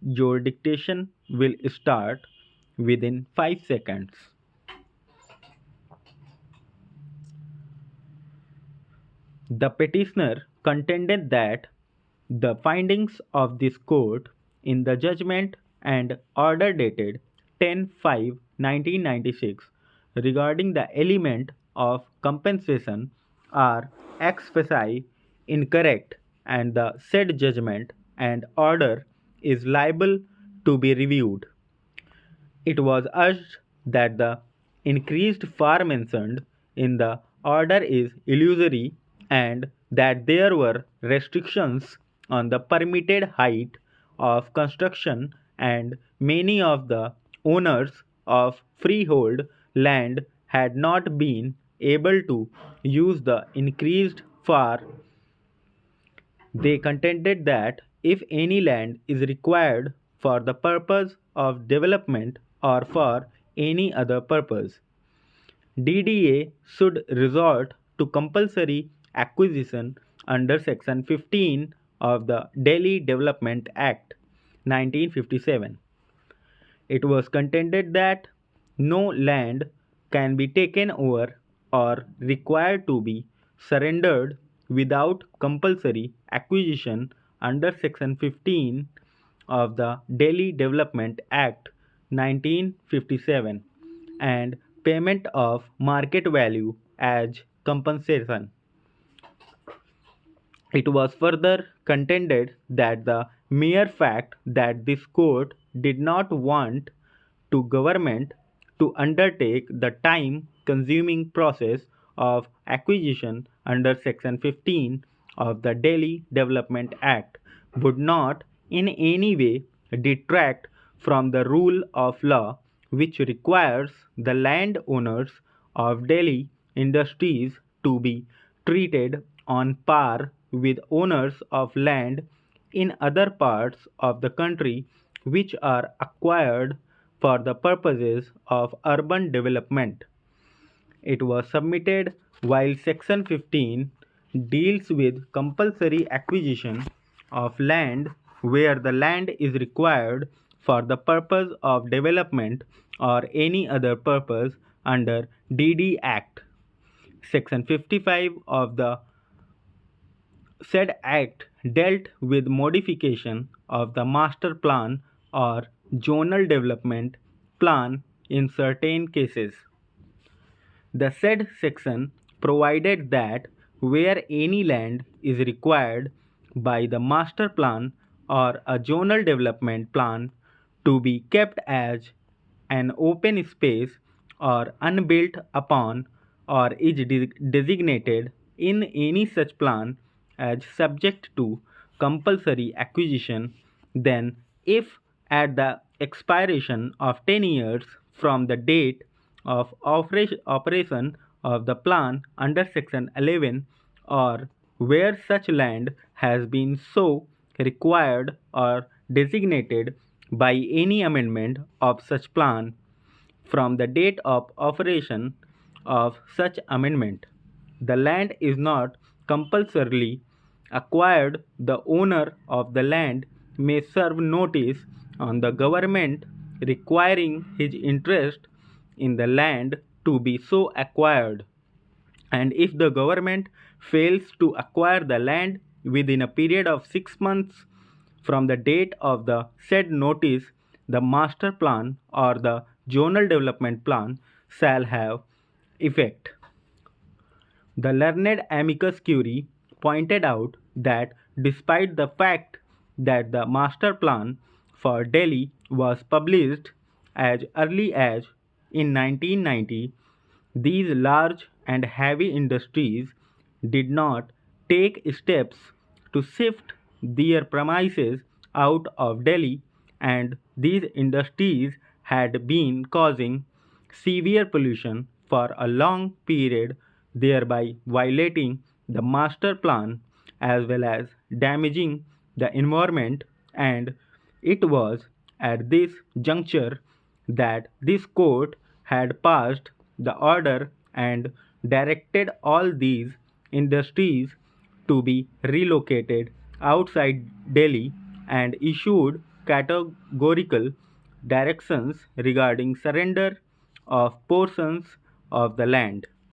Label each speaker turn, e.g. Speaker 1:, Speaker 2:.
Speaker 1: Your dictation will start within 5 seconds. The petitioner contended that the findings of this court in the judgment and order dated 10/5/1996 regarding the element of compensation are ex facie incorrect, and the said judgment and order is liable to be reviewed. It was urged that the increased far mentioned in the order is illusory, and that there were restrictions on the permitted height of construction, and many of the owners of freehold land had not been able to use the increased far. They contended that if any land is required for the purpose of development or for any other purpose, DDA should resort to compulsory acquisition under Section 15 of the Delhi Development Act 1957. It was contended that no land can be taken over or required to be surrendered without compulsory acquisition under Section 15 of the Delhi Development Act 1957 and payment of market value as compensation. It was further contended that the mere fact that this court did not want to government to undertake the time consuming process of acquisition under Section 15 of the Delhi Development Act would not in any way detract from the rule of law which requires the landowners of Delhi industries to be treated on par with owners of land in other parts of the country which are acquired for the purposes of urban development. It was submitted while Section 15 deals with compulsory acquisition of land where the land is required for the purpose of development or any other purpose under DD Act. Section 55 of the said act dealt with modification of the master plan or zonal development plan in certain cases. The said section provided that where any land is required by the master plan or a zonal development plan to be kept as an open space or unbuilt upon or is designated in any such plan as subject to compulsory acquisition, then if at the expiration of 10 years from the date of operation of the plan under Section 11 or where such land has been so required or designated by any amendment of such plan from the date of operation of such amendment, the land is not compulsorily acquired, the owner of the land may serve notice on the government requiring his interest in the land to be so acquired, and if the government fails to acquire the land within a period of 6 months from the date of the said notice, the master plan or the zonal development plan shall have effect. The learned amicus curiae pointed out that despite the fact that the master plan for Delhi was published as early as in 1990, these large and heavy industries did not take steps to shift their premises out of Delhi, and these industries had been causing severe pollution for a long period, thereby violating the master plan as well as damaging the environment, and it was at this juncture that this court had passed the order and directed all these industries to be relocated outside Delhi and issued categorical directions regarding surrender of portions of the land.